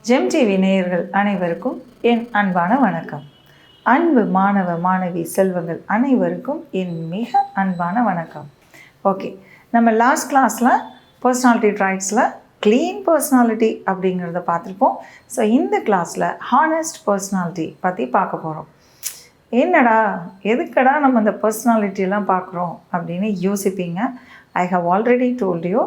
GeM TV நேயர்கள் அனைவருக்கும் என் அன்பான வணக்கம். அன்பு மாணவ மாணவி செல்வங்கள் அனைவருக்கும் என் மிக அன்பான வணக்கம். ஓகே, நம்ம லாஸ்ட் கிளாஸில் பர்சனாலிட்டி ட்ரைட்ஸில் க்ளீன் பர்சனாலிட்டி அப்படிங்கிறத பார்த்துருப்போம். ஸோ இந்த கிளாஸில் ஹானஸ்ட் பர்சனாலிட்டி பற்றி பார்க்க போகிறோம். என்னடா எதுக்கடா நம்ம இந்த பர்சனாலிட்டியெல்லாம் பார்க்குறோம் அப்படின்னு யோசிப்பீங்க. I have already told you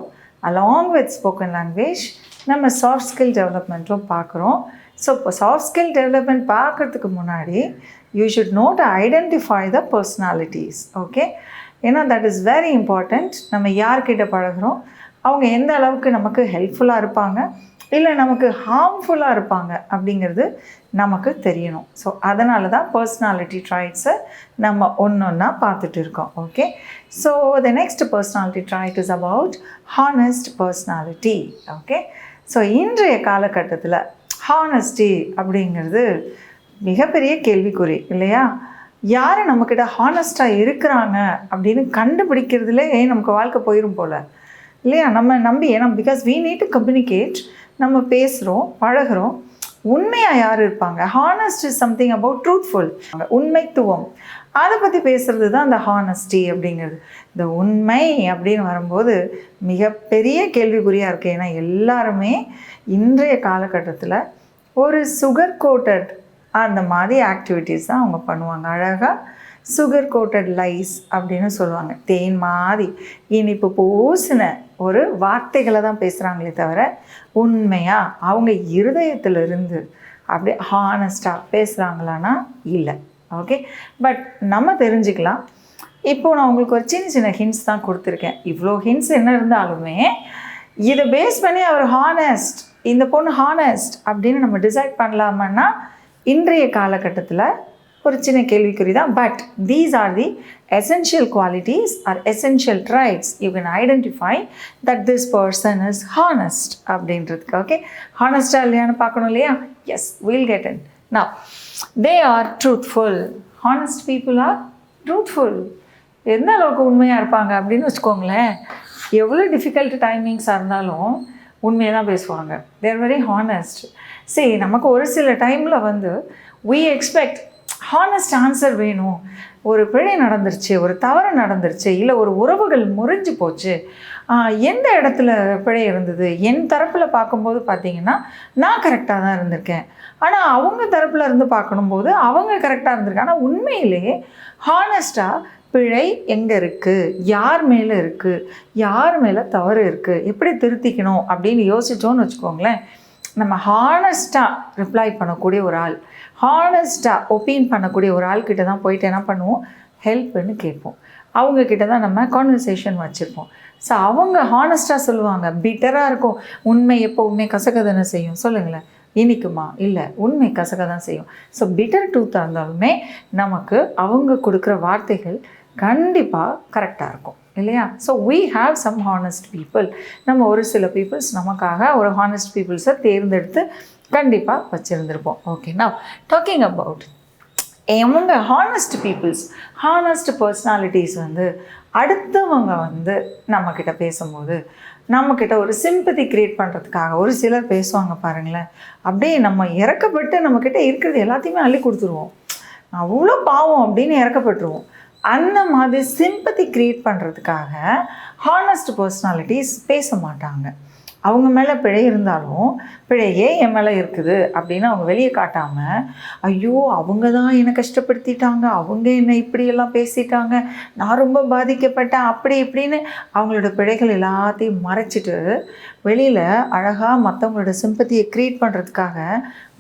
along with spoken language நம்ம சாஃப்ட் ஸ்கில் டெவலப்மெண்ட்டும் பார்க்குறோம். ஸோ இப்போ சாஃப்ட் ஸ்கில் டெவலப்மெண்ட் பார்க்குறதுக்கு முன்னாடி you should know to identify the personalities. Okay, ஏன்னா தட் இஸ் வெரி இம்பார்ட்டண்ட். நம்ம யார்கிட்ட பழகிறோம், அவங்க எந்த அளவுக்கு நமக்கு ஹெல்ப்ஃபுல்லாக இருப்பாங்க இல்லை நமக்கு ஹார்ம்ஃபுல்லாக இருப்பாங்க அப்படிங்கிறது நமக்கு தெரியணும். ஸோ அதனால தான் பர்சனாலிட்டி ட்ரைட்ஸை நம்ம ஒன்றா பார்த்துட்டு இருக்கோம். Okay, so the next personality trait is about honest personality. Okay, so இன்றைய காலகட்டத்தில் ஹானஸ்டி அப்படிங்கிறது மிகப்பெரிய கேள்விக்குறி இல்லையா? யார் நம்மக்கிட்ட ஹானஸ்ட்டாக இருக்கிறாங்க அப்படின்னு கண்டுபிடிக்கிறதுலே நமக்கு வாழ்க்கை போயிடும் போல் இல்லையா? நம்ம நம்பி ஏன்னா because we need to communicate, நம்ம பேசுகிறோம் பழகிறோம். உண்மையாக யார் இருப்பாங்க? Honest is something about truthful, உண்மைத்துவம். அதை பற்றி பேசுகிறது தான் அந்த ஹானஸ்டி அப்படிங்கிறது. இந்த உண்மை அப்படின்னு வரும்போது மிகப்பெரிய கேள்விக்குறியாக இருக்குது. ஏன்னா எல்லாருமே இன்றைய காலகட்டத்தில் ஒரு சுகர் கோட்டட் அந்த மாதிரி ஆக்டிவிட்டீஸ் தான் அவங்க பண்ணுவாங்க. அழகாக சுகர் கோட்டட் லைஸ் அப்படின்னு சொல்லுவாங்க. தேன் மாதிரி இனிப்பு பூசின ஒரு வார்த்தைகளை தான் பேசுகிறாங்களே தவிர உண்மையாக அவங்க இருதயத்திலிருந்து அப்படியே ஹானஸ்டாக பேசுகிறாங்களான்னா இல்லை. ஓகே, பட் நம்ம தெரிஞ்சுக்கலாம். இப்போது நான் உங்களுக்கு ஒரு சின்ன சின்ன ஹிண்ட்ஸ் தான் கொடுத்துருக்கேன். இவ்வளோ ஹிண்ட்ஸ் என்ன இருந்தாலுமே இதை பேஸ் பண்ணி அவர் ஹானஸ்ட், இந்த பொண்ணு ஹானஸ்ட் அப்படின்னு நம்ம டிசைட் பண்ணலாமன்னா இன்றைய காலகட்டத்தில் ஒரு சின்ன கேள்விக்குறி தான். But these are the essential qualities or essential traits you can identify that this person is honest அப்படின்றதுக்கு. ஓகே, ஹானஸ்டாக இல்லையான்னு பார்க்கணும் இல்லையா? Yes, we'll get in. Now, they are truthful. Honest people are truthful. எந்த அளவுக்கு உண்மையாக இருப்பாங்க அப்படின்னு வச்சுக்கோங்களேன். எவ்வளோ டிஃபிகல்ட் டைமிங்ஸாக இருந்தாலும் உண்மையாக தான் பேசுவாங்க. they are very honest. சரி, நமக்கு ஒரு சில டைமில் we expect ஹானஸ்ட் ஆன்சர் வேணும். ஒரு பிழை நடந்துருச்சு, ஒரு தவறு நடந்துருச்சு, இல்லை ஒரு உறவுகள் முறிஞ்சு போச்சு, எந்த இடத்துல பிழை இருந்தது, என் தரப்பில் பார்க்கும்போது பார்த்திங்கன்னா நான் கரெக்டாக தான் இருந்திருக்கேன், ஆனால் அவங்க தரப்பில் இருந்து பார்க்கணும்போது அவங்க கரெக்டாக இருந்திருக்கேன். ஆனால் உண்மையிலேயே ஹானஸ்ட்டாக பிழை எங்கே இருக்குது, யார் மேலே இருக்குது, யார் மேலே தவறு இருக்குது, எப்படி திருத்திக்கணும் அப்படின்னு யோசித்தோன்னு வச்சுக்கோங்களேன். நம்ம ஹானஸ்ட்டாக ரிப்ளை பண்ணக்கூடிய ஒரு ஆள், ஹானஸ்ட்டாக ஒப்பீன் பண்ணக்கூடிய ஒரு ஆள்கிட்ட தான் போயிட்டு என்ன பண்ணுவோம், ஹெல்ப்னு கேட்போம். அவங்கக்கிட்ட தான் நம்ம கான்வர்சேஷன் வச்சுருப்போம். ஸோ அவங்க ஹானஸ்ட்டாக சொல்லுவாங்க. பிட்டராக இருக்கும். உண்மை எப்போவுமே கசக்கதானே செய்யும், சொல்லுங்களேன். இனிக்குமா? இல்லை, உண்மை கசக்க தான் செய்யும். ஸோ பிட்டர் ட்ரூத்தாக இருந்தாலுமே நமக்கு அவங்க கொடுக்குற வார்த்தைகள் கண்டிப்பாக கரெக்டாக இருக்கும் இல்லையா? So we have some honest people. நம்ம ஒரு சில பீப்புள்ஸ் நமக்காக ஒரு ஹானஸ்ட் பீப்புள்ஸை தேர்ந்தெடுத்து கண்டிப்பாக வச்சுருந்துருப்போம். ஓகே, now talking about அவங்க ஹானஸ்ட் பீப்புள்ஸ், ஹானஸ்ட் பர்சனாலிட்டிஸ் அடுத்தவங்க நம்மக்கிட்ட பேசும்போது நம்மக்கிட்ட ஒரு சிம்பத்தி க்ரியேட் பண்ணுறதுக்காக ஒரு சிலர் பேசுவாங்க பாருங்களேன். அப்படியே நம்ம இறக்கப்பட்டு நம்மக்கிட்ட இருக்கிறது எல்லாத்தையுமே அள்ளி கொடுத்துருவோம். அவ்வளோ பாவம் அப்படின்னு இறக்கப்பட்டுருவோம். அந்த மாதிரி சிம்பத்தி க்ரியேட் பண்ணுறதுக்காக ஹானஸ்ட் பர்சனாலிட்டிஸ் பேச மாட்டாங்க. அவங்க மேலே பிழை இருந்தாலும் பிழையே என் மேலே இருக்குது அப்படின்னு அவங்க வெளியே காட்டாமல், ஐயோ அவங்க தான் என்னை கஷ்டப்படுத்திட்டாங்க, அவங்க என்னை இப்படியெல்லாம் பேசிட்டாங்க, நான் ரொம்ப பாதிக்கப்பட்டேன் அப்படி இப்படின்னு அவங்களோட பிழைகள் எல்லாத்தையும் மறைச்சிட்டு வெளியில் அழகாக மற்றவங்களோட சிம்பத்தியை க்ரியேட் பண்ணுறதுக்காக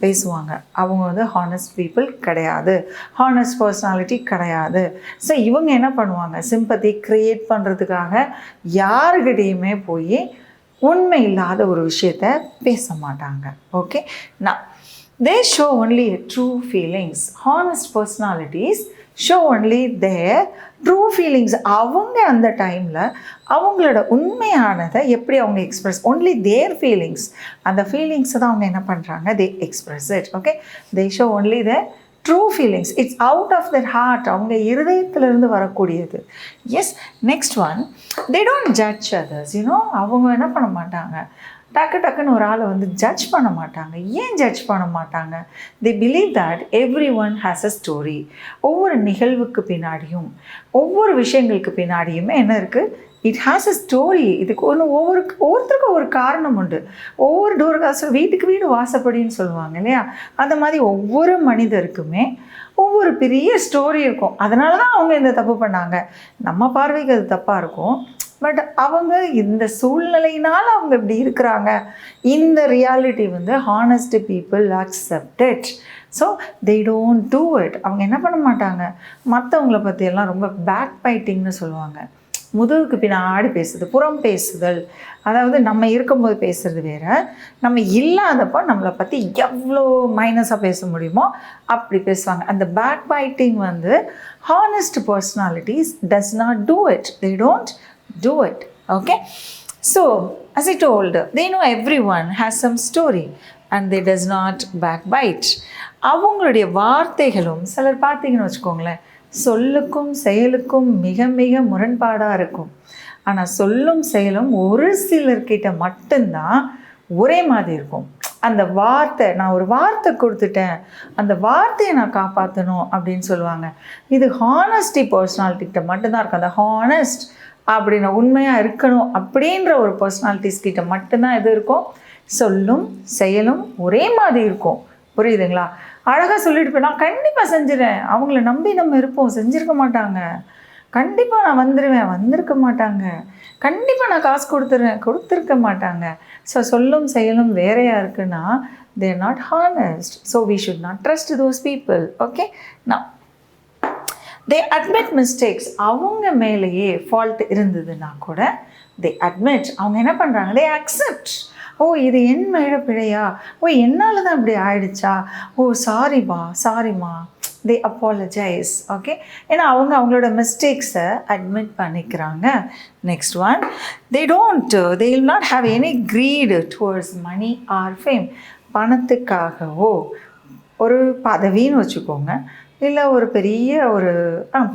பேசுவாங்க. அவங்க ஹானஸ்ட் பீப்புள் கிடையாது, ஹானஸ்ட் பர்சனாலிட்டி கிடையாது. ஸோ இவங்க என்ன பண்ணுவாங்க, சிம்பத்தி க்ரியேட் பண்ணுறதுக்காக யாருக்கிட்டேயுமே போய் உண்மை இல்லாத ஒரு விஷயத்த பேச மாட்டாங்க. ஓகே, நான் they show only true feelings. Honest personalities show only their true feelings. அவங்க அந்த டைமில் அவங்களோட உண்மையானதை எப்படி அவங்க எக்ஸ்ப்ரெஸ், ஒன்லி தேர் ஃபீலிங்ஸ், அந்த ஃபீலிங்ஸை தான் அவங்க என்ன பண்ணுறாங்க, they express it. Okay, they show only their true feelings. It's out of their heart, அவங்க இருதயத்திலிருந்து வரக்கூடியது. Yes, next one, they don't judge others. அவங்க என்ன பண்ண மாட்டாங்க, டக்குன்னு ஒரு ஆளை வந்து ஜட்ஜ் பண்ண மாட்டாங்க. ஏன் ஜட்ஜ் பண்ண மாட்டாங்க? they believe that everyone has a story. ஒவ்வொரு நிகழ்வுக்கு பின்னாடியும் ஒவ்வொரு விஷயங்களுக்கு பின்னாடியுமே என்ன இருக்குது? It has a story. இதுக்கு ஒவ்வொருத்தருக்கும் ஒரு காரணம் உண்டு. ஒவ்வொரு டோர்காசம் வீட்டுக்கு வீடு வாசப்படின்னு சொல்லுவாங்க இல்லையா? அந்த மாதிரி ஒவ்வொரு மனிதருக்குமே ஒவ்வொரு பெரிய ஸ்டோரி இருக்கும். அதனால தான் அவங்க இந்த தப்பு பண்ணாங்க. நம்ம பார்வைக்கு அது தப்பாக இருக்கும், பட் அவங்க இந்த சூழ்நிலையினால் அவங்க இப்படி இருக்கிறாங்க. இந்த ரியாலிட்டி வந்து honest people accept it. So they don't do it. அவங்க என்ன பண்ண மாட்டாங்க, மற்றவங்கள பற்றியெல்லாம் ரொம்ப பேக் பைட்டிங்னு சொல்லுவாங்க. முதுகுக்கு பின்னாடி பேசுது, புறம் பேசுதல். அதாவது நம்ம இருக்கும்போது பேசுகிறது வேறு, நம்ம இல்லாதப்போ நம்மளை பற்றி எவ்வளோ மைனஸாக பேச முடியுமோ அப்படி பேசுவாங்க. அந்த பேக் பைட்டிங் வந்து honest personalities does not do it. They don't do it. Okay, so as I told, they know everyone has some story and they does not backbite. அவங்களுடைய வார்த்தைகளும் சிலர் பார்த்தீங்கன்னு வச்சுக்கோங்களேன், சொல்லுக்கும் செயலுக்கும் மிக மிக முரண்பாடாக இருக்கும். ஆனால் சொல்லும் செயலும் ஒரு சிலர்கிட்ட மட்டும்தான் ஒரே மாதிரி இருக்கும். அந்த வார்த்தை, நான் ஒரு வார்த்தை கொடுத்துட்டேன், அந்த வார்த்தையை நான் காப்பாற்றணும் அப்படின்னு சொல்லுவாங்க. இது ஹானஸ்டி பர்சனாலிட்டிகிட்ட மட்டும்தான் இருக்கும். அந்த ஹானஸ்ட் அப்படின்னு உண்மையாக இருக்கணும் அப்படின்ற ஒரு பர்சனாலிட்டிஸ் கிட்ட மட்டும்தான் எது இருக்கும், சொல்லும் செயலும் ஒரே மாதிரி இருக்கும். புரியுதுங்களா? அழகாக சொல்லிட்டு போய் நான் கண்டிப்பாக செஞ்சிடறேன், அவங்கள நம்பி நம்ம இருப்போம், செஞ்சுருக்க மாட்டாங்க. கண்டிப்பாக நான் வந்துடுவேன், வந்திருக்க மாட்டாங்க. கண்டிப்பாக நான் காசு கொடுத்துருக்க மாட்டாங்க. ஸோ சொல்லும் செயலும் வேறையாக இருக்குன்னா they are not honest. So we should not trust those people. Okay, now they admit mistakes. அவங்க மேலேயே ஃபால்ட் இருந்ததுன்னா கூட they admit. அவங்க என்ன பண்ணுறாங்க, they accept. ஓ இது என் மேல பிழையா, ஓ என்னால் தான் இப்படி ஆயிடுச்சா, ஓ சாரிம்மா. they apologize. ஓகே, ஏன்னா அவங்களோட மிஸ்டேக்ஸை அட்மிட் பண்ணிக்கிறாங்க. Next one, they will not have any greed towards money or fame. பணத்துக்காகவோ, ஒரு பதவின்னு வச்சுக்கோங்க, இல்லை ஒரு பெரிய ஒரு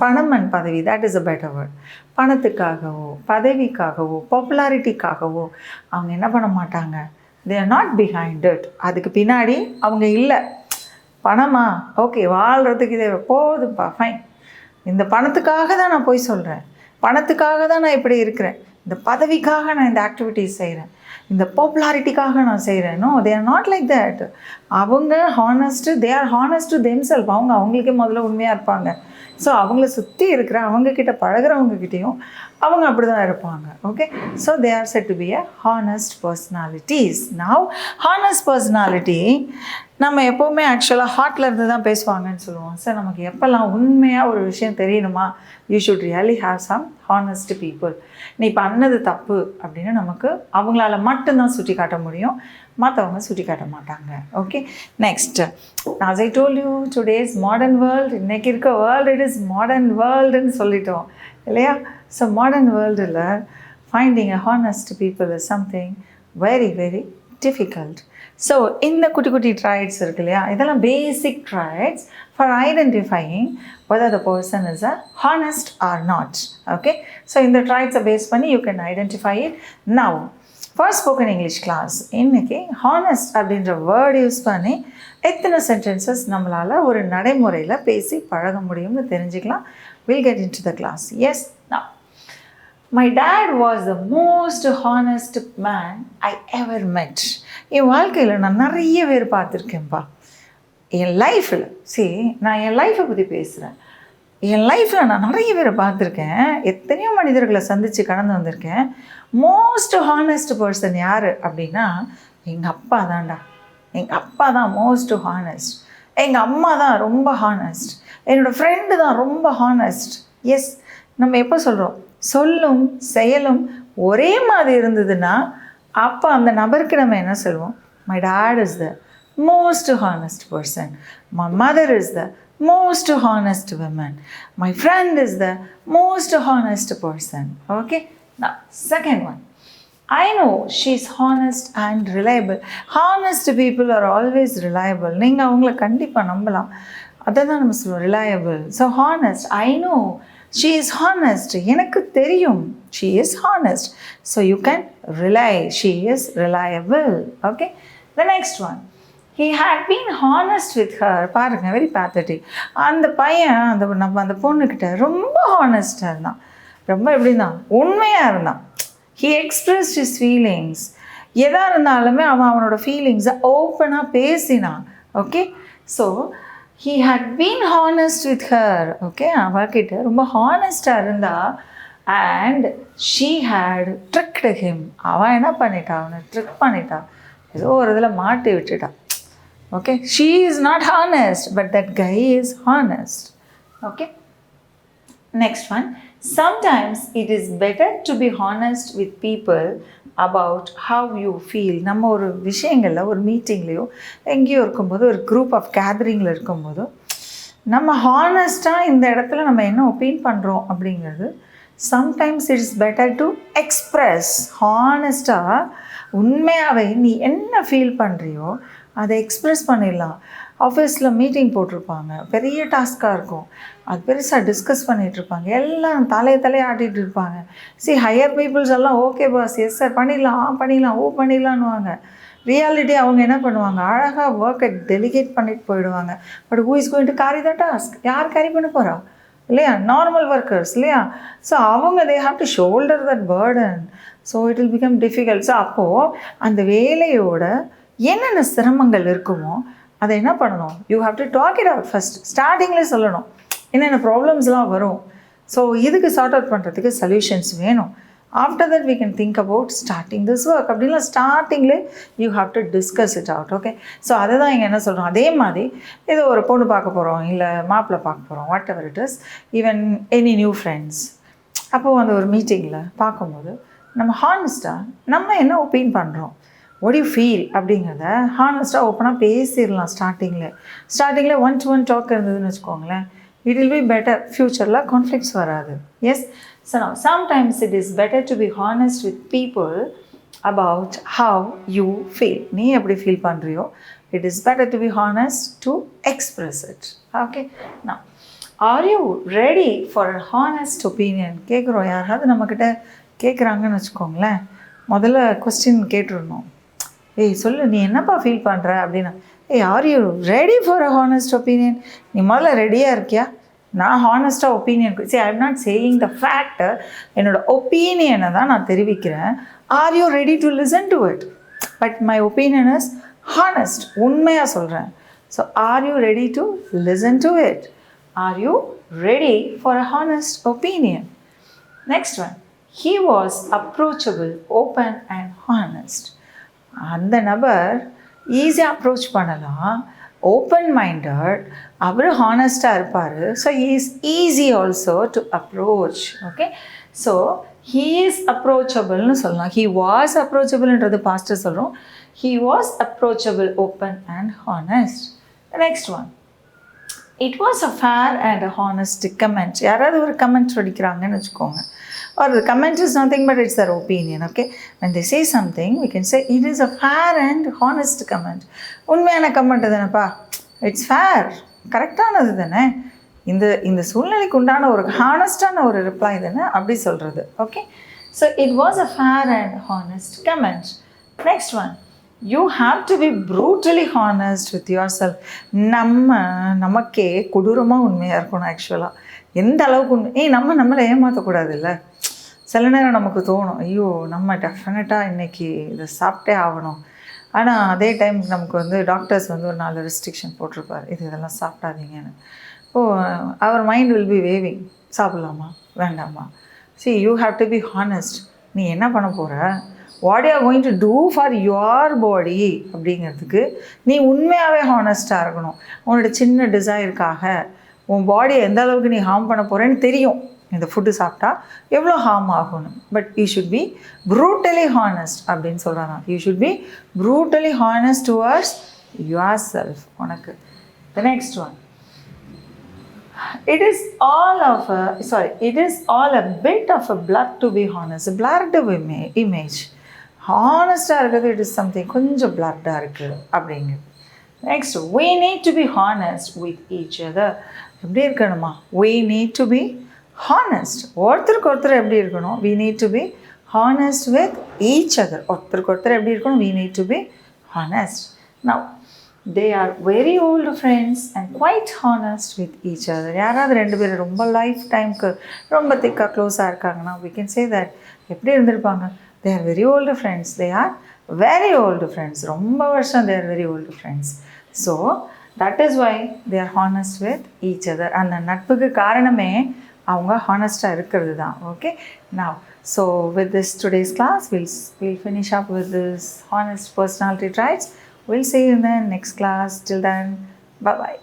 பணம் அண்ட் பதவி, that is a better word. பணத்துக்காகவோ பதவிக்காகவோ பாப்புலாரிட்டிக்காகவோ அவங்க என்ன பண்ண மாட்டாங்க, they are not behind it. அதுக்கு பின்னாடி அவங்க இல்லை. பணமா, ஓகே வாழ்கிறதுக்கு இதே போதுப்பா, ஃபைன், இந்த பணத்துக்காக தான் நான் போய் சொல்கிறேன், பணத்துக்காக தான் நான் இப்படி இருக்கிறேன், இந்த பதவிக்காக நான் இந்த ஆக்டிவிட்டீஸ் செய்கிறேன், இந்த பாப்புலாரிட்டிக்காக நான் செய்கிறேன். No, they are not like that. அவங்க honest, they are honest to themself. அவங்களுக்கே முதல்ல உண்மையாக இருப்பாங்க. ஸோ அவங்கள சுற்றி இருக்கிற அவங்கக்கிட்ட பழகிறவங்கக்கிட்டேயும் அவங்க அப்படி தான் இருப்பாங்க. Okay, so they are set to be a honest personalities. Now honest personality நம்ம எப்போவுமே ஆக்சுவலாக ஹார்ட்டில் இருந்து தான் பேசுவாங்கன்னு சொல்லுவோம். சார் நமக்கு எப்போல்லாம் உண்மையாக ஒரு விஷயம் தெரியணுமா, you should really have some honest people. நீ பண்ணது தப்பு அப்படின்னு நமக்கு அவங்களால மட்டும்தான் சுட்டி காட்ட முடியும், மற்றவங்க சுட்டி காட்ட மாட்டாங்க. Okay, next, as I told you, today's modern world, இன்னைக்கு இருக்க வேர்ல்டு இட் இஸ் மாடர்ன் வேர்ல்டுன்னு சொல்லிட்டோம் இல்லையா? ஸோ மாடர்ன் வேர்ல்டில் finding a honest people is something very very difficult. So இந்த குட்டி குட்டி ட்ரைட்ஸ் இருக்கு இல்லையா, இதெல்லாம் basic traits for identifying whether the person is a honest or not. Okay, so இந்த ட்ரைட்ஸை பேஸ் பண்ணி you can identify it. Now for spoken English class, இன்னைக்கு honest அப்படின்ற வேர்டு யூஸ் பண்ணி எத்தனை சென்டென்சஸ் நம்மளால் ஒரு நடைமுறையில் பேசி பழக முடியும்னு தெரிஞ்சுக்கலாம். We'll get into the class. Yes, now my dad was the most honest man I ever met. என் வாழ்க்கையில் நான் நிறைய பேர் பார்த்துருக்கேன்ப்பா. என் லைஃப்பில் நான் என் லைஃப்பை பற்றி பேசுகிறேன். என் லைஃப்பில் நான் நிறைய பேரை பார்த்துருக்கேன், எத்தனையோ மனிதர்களை சந்தித்து கடந்து வந்திருக்கேன். மோஸ்ட் ஹானஸ்ட் பர்சன் யார் அப்படின்னா எங்கள் அப்பா தான்டா. எங்கள் அப்பா தான் மோஸ்ட் ஹானஸ்ட். எங்கள் அம்மா தான் ரொம்ப ஹானஸ்ட். என்னோடய ஃப்ரெண்டு தான் ரொம்ப ஹானஸ்ட். எஸ், நம்ம எப்போ சொல்கிறோம், சொல்லும் செயலும் ஒரே மாதிரி இருந்ததுன்னா அப்போ அந்த நபருக்கு நம்ம என்ன சொல்லுவோம், my dot is the most honest person, my mother is the most honest woman, my friend is the most honest person. Okay, now second one, I know she's honest and reliable. Honest people are always reliable. நீங்கள் அவங்கள கண்டிப்பாக நம்பலாம். அதை தான் நம்ம சொல்லுவோம், reliable. So honest, I know she is honest. எனக்கு தெரியும். She is honest. So you can rely. She is reliable. Okay. The next one. He had been honest with her. பாருங்க, வெரி பேத்தட்டிக். அந்த பையன் அந்த பொண்ணுக்கிட்ட ரொம்ப ஹானஸ்டாக இருந்தான். ரொம்ப எப்படின்னா உண்மையாக இருந்தான். He expressed his feelings. எதாக இருந்தாலுமே அவனோட ஃபீலிங்ஸை ஓப்பனாக பேசினான். Okay. So he had been honest with her. Okay. அவகிட்ட ரொம்ப ஹானஸ்டாக இருந்தா and she had tricked him. அவன் என்ன பண்ணிட்டா, அவனை ட்ரிக் பண்ணிட்டா, ஏதோ ஒரு இதில் மாட்டி விட்டுட்டா. Okay, she is not honest, but that guy is honest. Okay. Next one. Sometimes it is better to be honest with people about how you feel. நம்ம ஒரு விஷயங்களில், ஒரு மீட்டிங்லேயோ எங்கேயோ இருக்கும்போது, ஒரு குரூப் ஆஃப் கேதரிங்கில் இருக்கும்போது நம்ம ஹானஸ்ட்டாக இந்த இடத்துல நம்ம என்ன ஒப்பீன் பண்ணுறோம் அப்படிங்கிறது sometimes it is better to express. ஹானஸ்ட்டாக உண்மையாகவே நீ என்ன ஃபீல் பண்ணுறியோ அதை எக்ஸ்ப்ரெஸ் பண்ணிடலாம். ஆஃபீஸில் மீட்டிங் போட்டிருப்பாங்க, பெரிய டாஸ்க்காக இருக்கும், அது பெருசாக டிஸ்கஸ் பண்ணிகிட்ருப்பாங்க, எல்லாம் தலையை ஆட்டிகிட்டு இருப்பாங்க. ஹையர் பீப்புள்ஸ் எல்லாம் ஓகே பாஸ், எஸ் சார், பண்ணிடலாம் பண்ணிடலாம், பண்ணிடலான்னுவாங்க. ரியாலிட்டி அவங்க என்ன பண்ணுவாங்க, அழகாக ஒர்க்கை டெலிகேட் பண்ணிட்டு போயிடுவாங்க. But who is going to carry the task? யார் கேரி பண்ண போகிறா இல்லையா? நார்மல் ஒர்க்கர்ஸ் இல்லையா? ஸோ அவங்க they have to shoulder that burden. So it will become difficult. So அப்போது அந்த வேலையோட என்னென்ன சிரமங்கள் இருக்குமோ அதை என்ன பண்ணணும், you have to talk it out first. ஸ்டார்டிங்லேயே சொல்லணும் என்னென்ன ப்ராப்ளம்ஸ்லாம் வரும். ஸோ இதுக்கு சார்ட் அவுட் பண்ணுறதுக்கு சொல்யூஷன்ஸ் வேணும். After that we can think about starting this work. அப்படின்னா ஸ்டார்டிங்லே you have to discuss it out. Okay. So அதை தான் இங்கே என்ன சொல்கிறோம், அதே மாதிரி ஏதோ ஒரு பொண்ணு பார்க்க போகிறோம், இல்லை மாப்பிள்ளை பார்க்க போகிறோம், what ever it is, even any new friends. அப்போது அந்த ஒரு மீட்டிங்கில் பார்க்கும்போது நம்ம ஹானஸ்ட்டாக நம்ம என்ன ஒப்பீன் பண்ணுறோம், what do you feel அப்படிங்கிறத ஹானஸ்ட்டாக ஓப்பனாக பேசிடலாம். ஸ்டார்டிங்கில் ஒன் டு ஒன் டாக் இருந்ததுன்னு வச்சுக்கோங்களேன், it will be better. ஃப்யூச்சரில் கான்ஃப்ளிக்ட்ஸ் வராது. Yes. So now sometimes it is better to be honest with people about how you feel. நீ எப்படி feel பண்ணுறியோ it is better to be honest to express it. Okay. Now, are you ready for an honest opinion? கேட்குறோம், யாராவது நம்மக்கிட்ட கேட்குறாங்கன்னு வச்சுக்கோங்களேன், முதல்ல question கேட்டுருணும். ஏய் சொல்லு, நீ என்னப்பா ஃபீல் பண்ணுற அப்படின்னா, hey are you ready for a honest opinion? நீ முதல்ல ரெடியாக இருக்கியா? நான் ஹானஸ்ட்டாக opinion I am not saying the fact, என்னோடய ஒப்பீனியனை தான் நான் தெரிவிக்கிறேன். Are you ready to listen to it? But my opinion is honest, உண்மையாக சொல்கிறேன். So are you ready to listen to it? Are you ready for a honest opinion? Next one. He was approachable, open and honest. அந்த நபர் ஈஸியாக approach பண்ணலாம், open minded, அவர் ஹானஸ்டாக இருப்பார். So he is easy also to approach. Okay. So he is அப்ரோச்சபிள்னு சொல்லலாம். He was அப்ரோச்சபிள்ன்றது பாஸ்ட்டு சொல்கிறோம். He was approachable, open and honest. Next one. It was a fair and a honest comment. யாராவது ஒரு comment படிக்கிறாங்கன்னு வச்சுக்கோங்க, or the comment is nothing but it's their opinion. Okay, when they say something we can say it is a fair and honest comment. உண்மையான comment தானேப்பா, it's fair, கரெக்டானது தானே, இந்த சூழ்நிலைக்கு உண்டான ஒரு ஹானஸ்டான ஒரு ரிப்ளை தானே அப்படி சொல்கிறது. Okay. So it was a fair and honest comment. Next one. You have to be brutally honest with yourself. நமக்கே கொடூரமாக உண்மையாக இருக்கணும். ஆக்சுவலாக எந்த அளவுக்கு உண்மை, நம்மளை ஏமாற்றக்கூடாது இல்லை. சில நேரம் நமக்கு தோணும், ஐயோ நம்ம டெஃபினட்டாக இன்றைக்கி இதை சாப்பிட்டே ஆகணும். ஆனால் அதே டைம் நமக்கு டாக்டர்ஸ் ஒரு 4 ரெஸ்ட்ரிக்ஷன் போட்டிருப்பார், இதெல்லாம் சாப்பிடாதீங்கன்னு. அவர் மைண்ட் வில் பி வேவிங், சாப்பிட்லாமா வேண்டாமா. See, you have to be honest. நீ என்ன பண்ண போகிற, what you are going to do for your body அப்படிங்கிறதுக்கு நீ உண்மையாகவே ஹானஸ்ட்டாக இருக்கணும். உன்னோட சின்ன டிசைருக்காக உன் பாடியை எந்த அளவுக்கு நீ ஹார்ம் பண்ண போகிறேன்னு தெரியும். இந்த ஃபுட்டு சாப்பிட்டா எவ்வளோ ஹார்ம் ஆகணும். But you should be brutally honest அப்படின்னு சொல்கிறாங்க. You should be brutally honest towards your self. உனக்கு the next one. It is all a bit of a blur to be honest. Blurred image. ஹானஸ்டாக இருக்கிறது it is something கொஞ்சம் பிளர்டாக இருக்குது அப்படிங்கிறது. Next. we need to be honest with each other. எப்படி இருக்கணுமா? we need to be honest. ஒருத்தருக்கு ஒருத்தர் எப்படி இருக்கணும்? we need to be honest with each other. ஒருத்தருக்கு ஒருத்தர் எப்படி இருக்கணும்? we need to be honest. Now they are very old friends and quite honest with each other. யாராவது ரெண்டு பேரும் ரொம்ப லைஃப் டைம்க்கு ரொம்ப திக்காக க்ளோஸாக இருக்காங்கன்னா we can say that எப்படி இருந்திருப்பாங்க? they are very old friends. they are very old friends. ரொம்ப வருஷம் they are very old friends. so that is why they are honest with each other. அந்த நட்புக்கு காரணமே அவங்க ஹானஸ்டாக இருக்கிறது தான். Okay, now so with this today's class we'll finish up with this honest personality traits. We'll see you in the next class. Till then, bye bye.